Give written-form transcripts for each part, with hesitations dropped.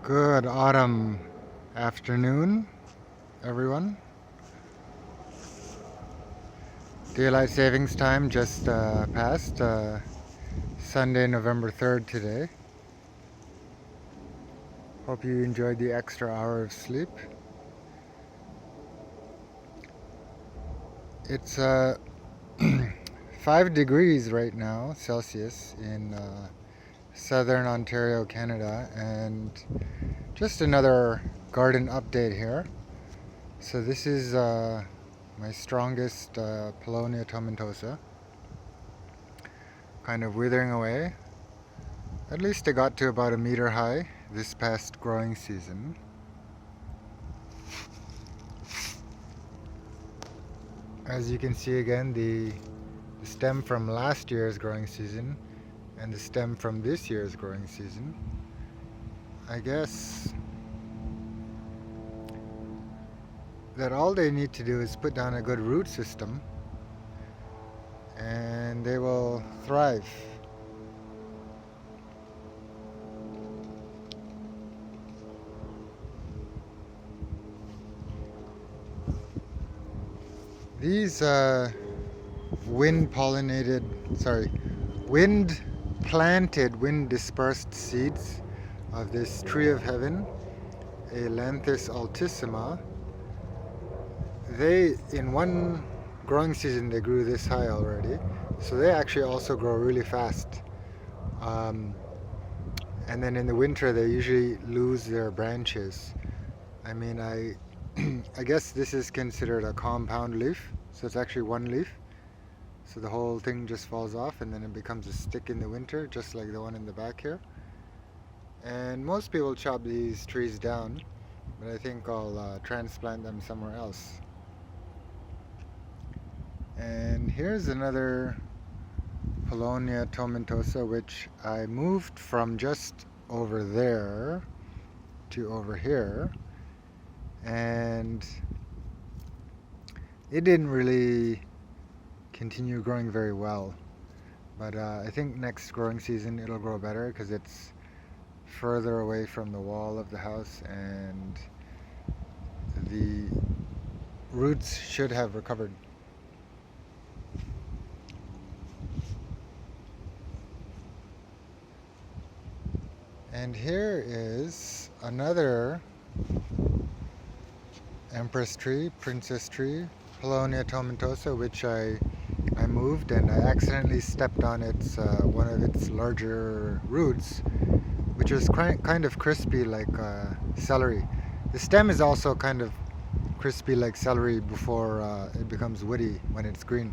Good autumn afternoon, everyone. Daylight savings time just passed. Sunday, November 3rd today. Hope you enjoyed the extra hour of sleep. It's 5 degrees right now, Celsius, in southern Ontario, Canada, and just another garden update here. So this is my strongest Paulownia tomentosa, kind of withering away. At least it got to about a meter high this past growing season. As you can see again, the stem from last year's growing season and the stem from this year's growing season. I guess that all they need to do is put down a good root system and they will thrive. These wind planted, wind dispersed seeds of this tree of heaven, Ailanthus altissima, they, in one growing season, they grew this high already. So they actually also grow really fast. And then in the winter, they usually lose their branches. I mean, I guess this is considered a compound leaf. So it's actually one leaf. So the whole thing just falls off and then it becomes a stick in the winter, just like the one in the back here. And most people chop these trees down, but I think I'll transplant them somewhere else. And here's another Paulownia tomentosa, which I moved from just over there to over here. And it didn't really continue growing very well. But I think next growing season it'll grow better because it's further away from the wall of the house and the roots should have recovered. And here is another empress tree, princess tree, Paulownia tomentosa, which I moved and I accidentally stepped on its one of its larger roots, which was kind of crispy like celery. The stem is also kind of crispy like celery before it becomes woody when it's green.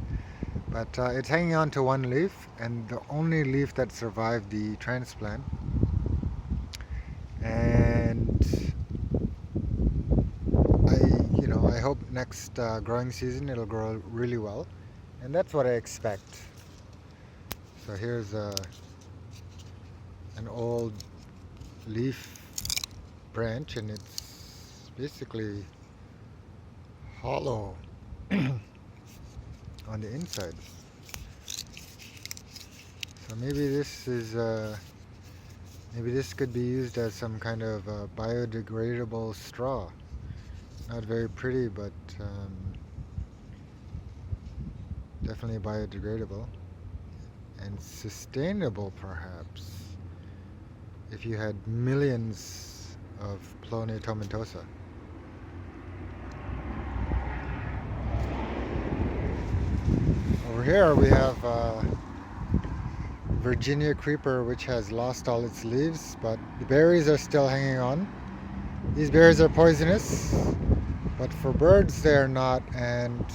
But it's hanging on to one leaf, and the only leaf that survived the transplant. And I hope next growing season it'll grow really well, and that's what I expect. So here's an old leaf branch, and it's basically hollow on the inside. So maybe this could be used as some kind of biodegradable straw. Not very pretty, but definitely biodegradable and sustainable, perhaps, if you had millions of Paulownia tomentosa. Over here we have Virginia creeper, which has lost all its leaves, but the berries are still hanging on. These berries are poisonous, but for birds they are not, and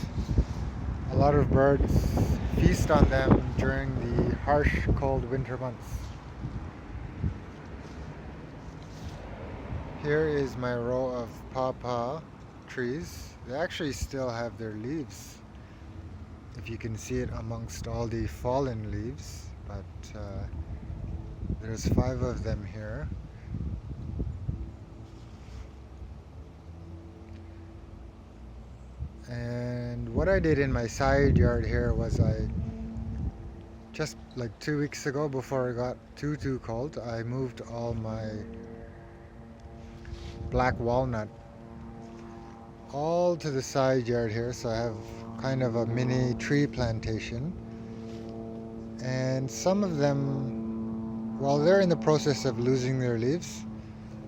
a lot of birds feast on them during the harsh, cold winter months. Here is my row of pawpaw trees. They actually still have their leaves, if you can see it amongst all the fallen leaves, but there's 5 of them here. And what I did in my side yard here was I just like 2 weeks ago, before it got too cold, I moved all my black walnut all to the side yard here, so I have kind of a mini tree plantation. And some of them, well, they're in the process of losing their leaves.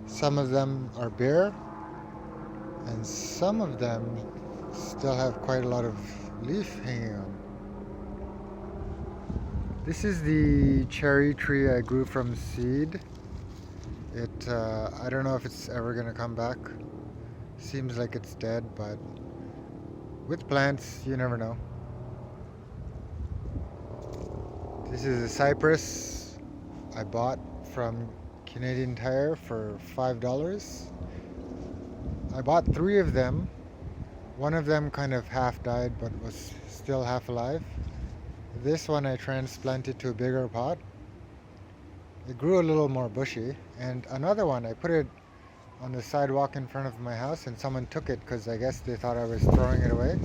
Some of them are bare, and some of them still have quite a lot of leaf hanging on. This is the cherry tree I grew from seed. I don't know if it's ever gonna come back. Seems like it's dead, but with plants, you never know. This is a cypress I bought from Canadian Tire for $5. I bought 3 of them. One of them kind of half died but was still half alive. This one I transplanted to a bigger pot. It grew a little more bushy. And another one, I put it on the sidewalk in front of my house and someone took it because I guess they thought I was throwing it away.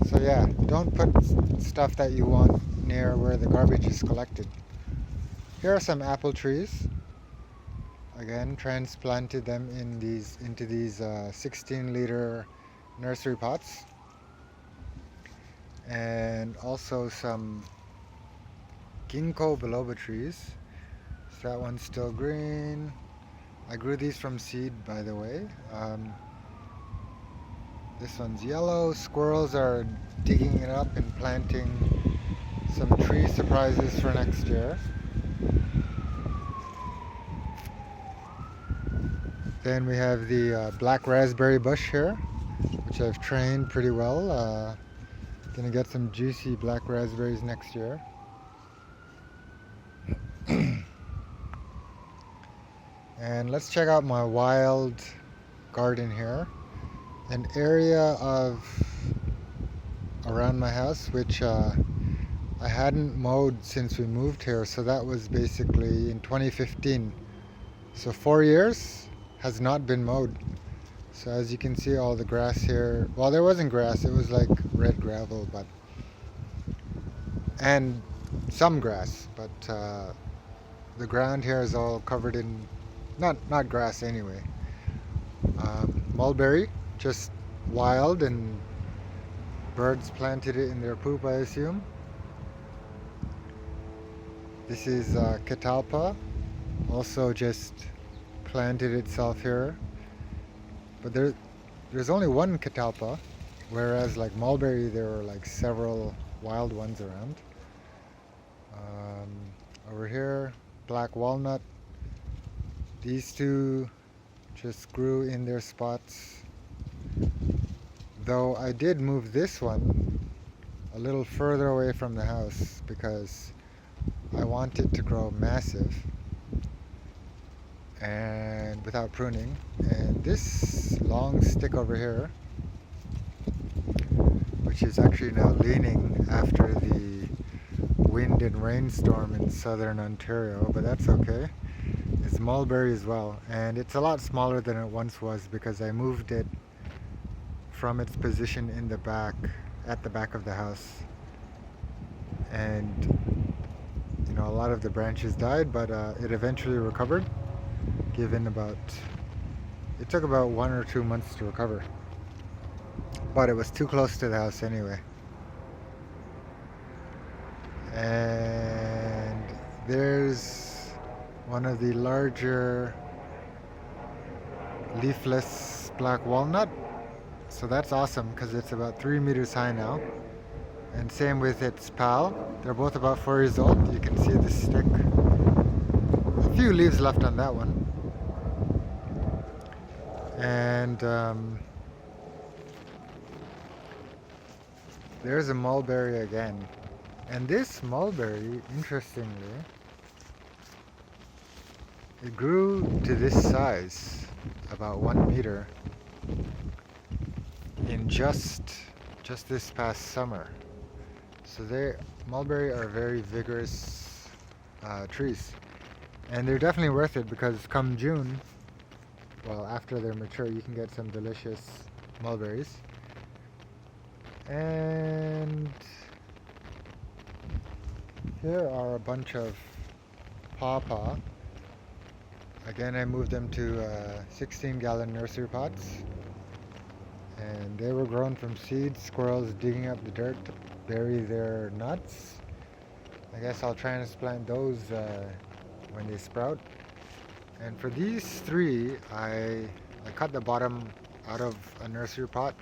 So yeah, don't put stuff that you want near where the garbage is collected. Here are some apple trees. Again, transplanted them into these 16-liter nursery pots. And also some ginkgo biloba trees. So that one's still green. I grew these from seed, by the way. This one's yellow. Squirrels are digging it up and planting some tree surprises for next year. Then we have the black raspberry bush here, which I've trained pretty well. Gonna get some juicy black raspberries next year. And let's check out my wild garden here. An area around my house which I hadn't mowed since we moved here, so that was basically in 2015. So 4 years has not been mowed. So as you can see, all the grass here, well, there wasn't grass, it was like red gravel, and some grass, but the ground here is all covered in not grass anyway. Mulberry, just wild, and birds planted it in their poop, I assume. This is catalpa, also just planted itself here. But there's only one catalpa, whereas like mulberry there are like several wild ones around. Over here, black walnut. These two just grew in their spots. Though I did move this one a little further away from the house because I want it to grow massive and without pruning. And this long stick over here, which is actually now leaning after the wind and rainstorm in southern Ontario, but that's okay. It's mulberry as well, and it's a lot smaller than it once was because I moved it from its position in the back, at the back of the house. And you know, a lot of the branches died, but it eventually recovered. It took about 1 or 2 months to recover, but it was too close to the house anyway. And there's one of the larger leafless black walnut. So that's awesome because it's about 3 meters high now. And same with its pal. They're both about 4 years old. You can see the stick. A few leaves left on that one. And there's a mulberry again. And this mulberry, interestingly, it grew to this size, about 1 meter, in just this past summer. So mulberry are very vigorous trees, and they're definitely worth it because come June, well, after they're mature, you can get some delicious mulberries. And here are a bunch of pawpaw. Again, I moved them to 16-gallon nursery pots, and they were grown from seeds, squirrels digging up the dirt to bury their nuts. I guess I'll transplant those when they sprout. And for these three, I cut the bottom out of a nursery pot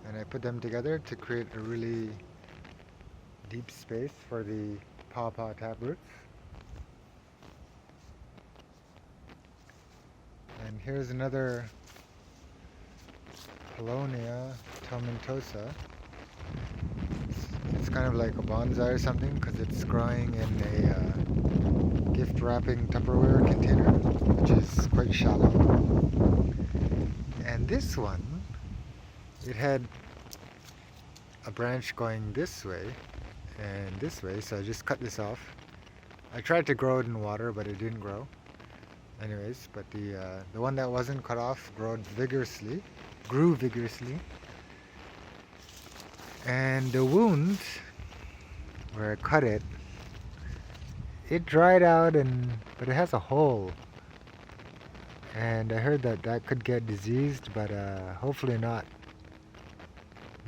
and I put them together to create a really deep space for the pawpaw taproots. And here's another Paulownia tomentosa. It's kind of like a bonsai or something because it's growing in a gift wrapping Tupperware container, which is quite shallow. And this one, it had a branch going this way and this way, so I just cut this off. I tried to grow it in water, but it didn't grow. Anyways, but the one that wasn't cut off grew vigorously, and the wound where I cut it, it dried out, but it has a hole, and I heard that could get diseased, but hopefully not.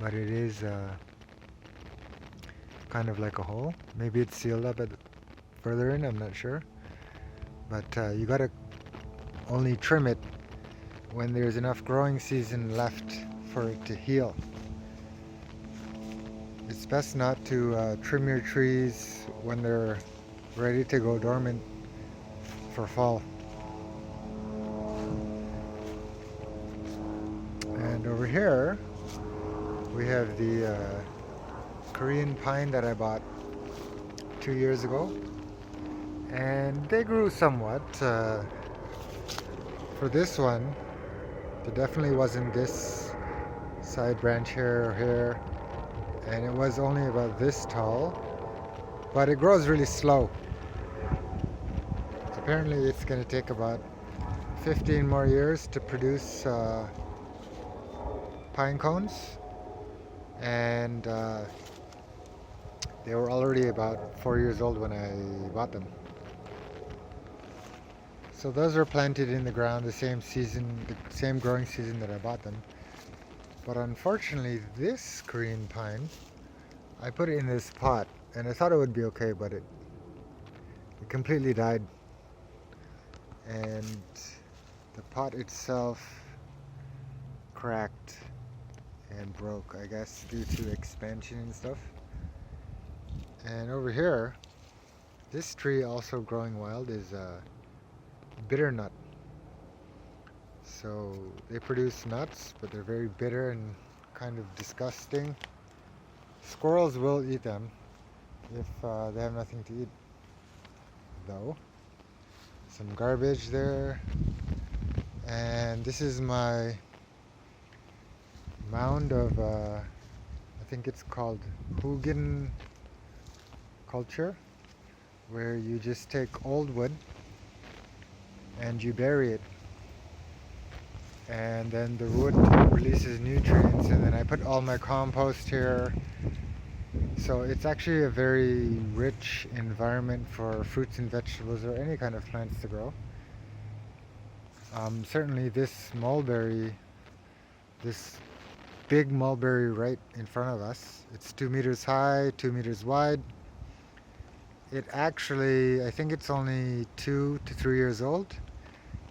But it is kind of like a hole. Maybe it's sealed up further in, I'm not sure. But you gotta only trim it when there's enough growing season left for it to heal. It's best not to trim your trees when they're ready to go dormant for fall. And over here we have the Korean pine that I bought 2 years ago, and they grew somewhat. For this one, it definitely wasn't this side branch here or here, and it was only about this tall, but it grows really slow. Apparently it's going to take about 15 more years to produce pine cones, and they were already about 4 years old when I bought them. So those are planted in the ground the same growing season that I bought them. But unfortunately, this Korean pine, I put it in this pot, and I thought it would be okay, but it completely died. And the pot itself cracked and broke, I guess, due to expansion and stuff. And over here, this tree also growing wild is bitternut. So they produce nuts, but they're very bitter and kind of disgusting. Squirrels will eat them if they have nothing to eat, though. Some garbage there. And this is my mound of, I think it's called Hugin culture, where you just take old wood and you bury it, and then the wood releases nutrients, and then I put all my compost here. So it's actually a very rich environment for fruits and vegetables or any kind of plants to grow. Certainly this mulberry, this big mulberry right in front of us, it's 2 meters high, 2 meters wide. It actually, I think it's only 2 to 3 years old,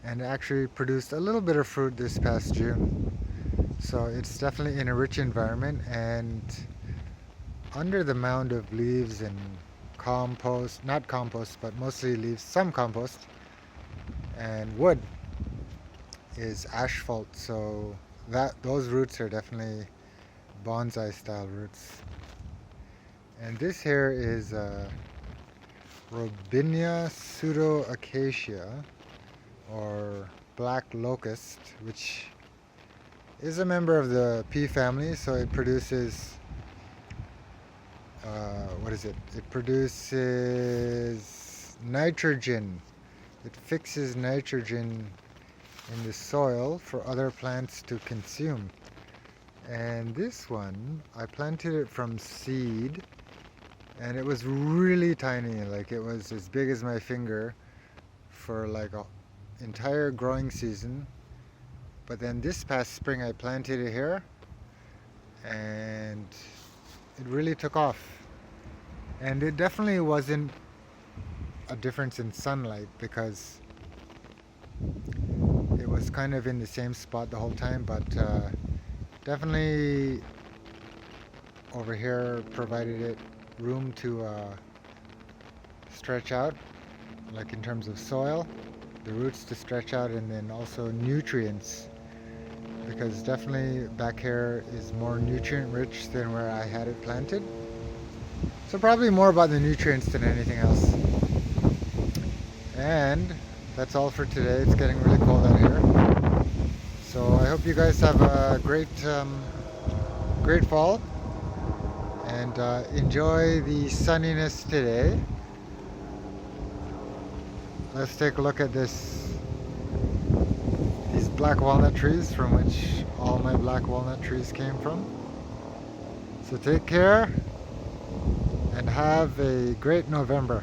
and actually produced a little bit of fruit this past June. So it's definitely in a rich environment, and under the mound of leaves and compost, not compost, but mostly leaves, some compost, and wood is asphalt. So those roots are definitely bonsai style roots. And this here is Robinia pseudoacacia, or black locust, which is a member of the pea family. So it produces it produces nitrogen. It fixes nitrogen in the soil for other plants to consume. And this one, I planted it from seed, and it was really tiny, like it was as big as my finger for like entire growing season. But then this past spring I planted it here and it really took off. And it definitely wasn't a difference in sunlight because it was kind of in the same spot the whole time, but definitely over here provided it room to stretch out, like in terms of soil, the roots to stretch out, and then also nutrients, because definitely back here is more nutrient rich than where I had it planted. So probably more about the nutrients than anything else. And that's all for today. It's getting really cold out here. So I hope you guys have a great fall and enjoy the sunniness today. Let's take a look at these black walnut trees from which all my black walnut trees came from. So take care and have a great November.